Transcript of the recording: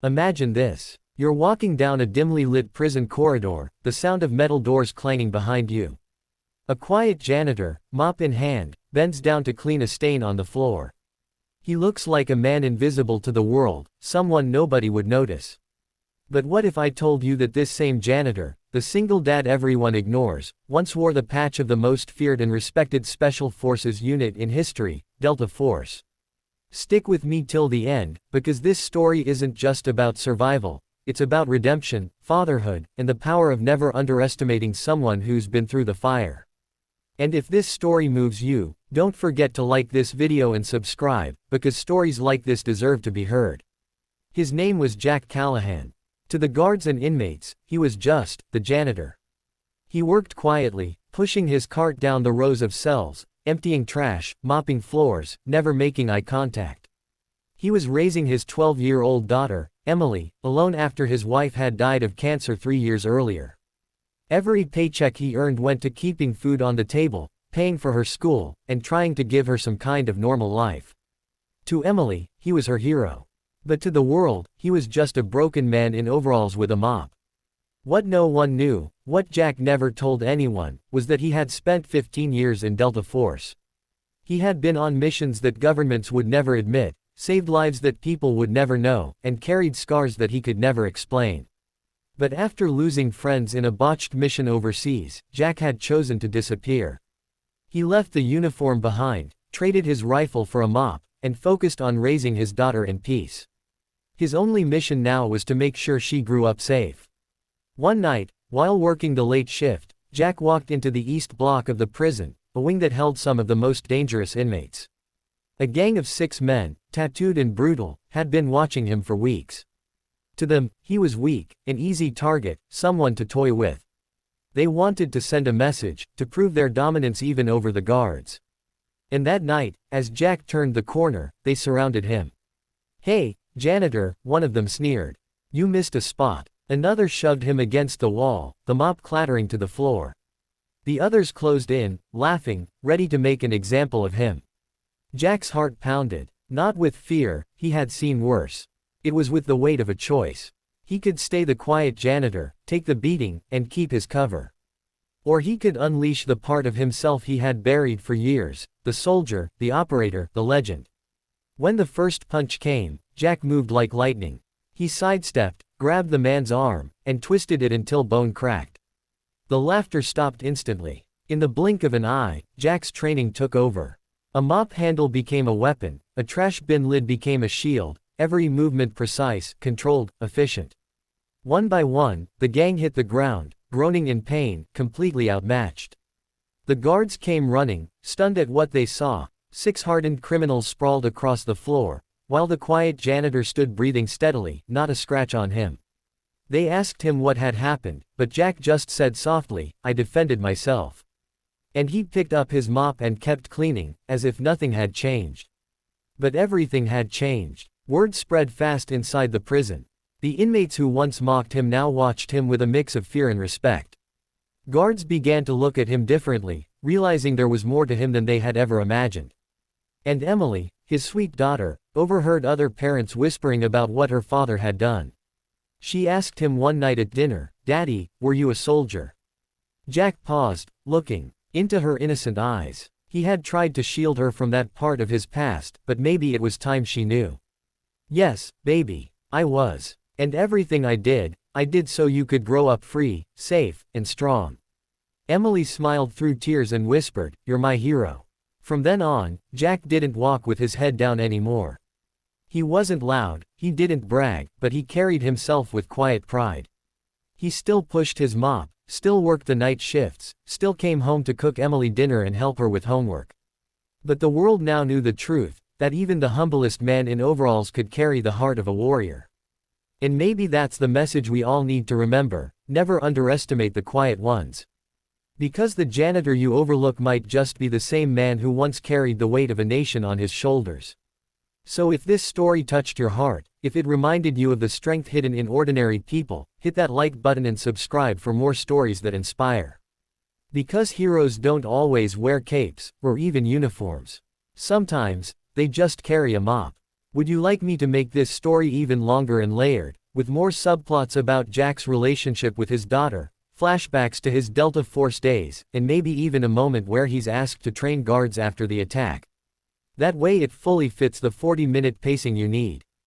Imagine this. You're walking down a dimly lit prison corridor, the sound of metal doors clanging behind you. A quiet janitor, mop in hand, bends down to clean a stain on the floor. He looks like a man invisible to the world, someone nobody would notice. But what if I told you that this same janitor, the single dad everyone ignores, once wore the patch of the most feared and respected Special Forces unit in history, Delta Force? Stick with me till the end, because this story isn't just about survival, it's about redemption, fatherhood, and the power of never underestimating someone who's been through the fire. And if this story moves you, don't forget to like this video and subscribe, because stories like this deserve to be heard. His name was Jack Callahan. To the guards and inmates, he was just the janitor. He worked quietly, pushing his cart down the rows of cells, emptying trash, mopping floors, never making eye contact. He was raising his 12-year-old daughter, Emily, alone after his wife had died of cancer 3 years earlier. Every paycheck he earned went to keeping food on the table, paying for her school, and trying to give her some kind of normal life. To Emily, he was her hero. But to the world, he was just a broken man in overalls with a mop. What no one knew, what Jack never told anyone, was that he had spent 15 years in Delta Force. He had been on missions that governments would never admit, saved lives that people would never know, and carried scars that he could never explain. But after losing friends in a botched mission overseas, Jack had chosen to disappear. He left the uniform behind, traded his rifle for a mop, and focused on raising his daughter in peace. His only mission now was to make sure she grew up safe. One night, while working the late shift, Jack walked into the east block of the prison, a wing that held some of the most dangerous inmates. A gang of 6 men, tattooed and brutal, had been watching him for weeks. To them, he was weak, an easy target, someone to toy with. They wanted to send a message, to prove their dominance even over the guards. And that night, as Jack turned the corner, they surrounded him. "Hey, janitor," one of them sneered. "You missed a spot." Another shoved him against the wall, the mop clattering to the floor. The others closed in, laughing, ready to make an example of him. Jack's heart pounded. Not with fear, he had seen worse. It was with the weight of a choice. He could stay the quiet janitor, take the beating, and keep his cover. Or he could unleash the part of himself he had buried for years, the soldier, the operator, the legend. When the first punch came, Jack moved like lightning. He sidestepped, grabbed the man's arm, and twisted it until bone cracked. The laughter stopped instantly. In the blink of an eye, Jack's training took over. A mop handle became a weapon, a trash bin lid became a shield, every movement precise, controlled, efficient. One by one, the gang hit the ground, groaning in pain, completely outmatched. The guards came running, stunned at what they saw. 6 hardened criminals sprawled across the floor, while the quiet janitor stood breathing steadily, not a scratch on him. They asked him what had happened, but Jack just said softly, "I defended myself." And he picked up his mop and kept cleaning, as if nothing had changed. But everything had changed. Word spread fast inside the prison. The inmates who once mocked him now watched him with a mix of fear and respect. Guards began to look at him differently, realizing there was more to him than they had ever imagined. And Emily, his sweet daughter, overheard other parents whispering about what her father had done. She asked him one night at dinner, "Daddy, were you a soldier?" Jack paused, looking into her innocent eyes. He had tried to shield her from that part of his past, but maybe it was time she knew. "Yes, baby, I was. And everything I did so you could grow up free, safe, and strong." Emily smiled through tears and whispered, "You're my hero." From then on, Jack didn't walk with his head down anymore. He wasn't loud, he didn't brag, but he carried himself with quiet pride. He still pushed his mop, still worked the night shifts, still came home to cook Emily dinner and help her with homework. But the world now knew the truth, that even the humblest man in overalls could carry the heart of a warrior. And maybe that's the message we all need to remember: never underestimate the quiet ones. Because the janitor you overlook might just be the same man who once carried the weight of a nation on his shoulders. So if this story touched your heart, if it reminded you of the strength hidden in ordinary people, hit that like button and subscribe for more stories that inspire. Because heroes don't always wear capes, or even uniforms. Sometimes, they just carry a mop. Would you like me to make this story even longer and layered, with more subplots about Jack's relationship with his daughter, flashbacks to his Delta Force days, and maybe even a moment where he's asked to train guards after the attack? That way it fully fits the 40-minute pacing you need.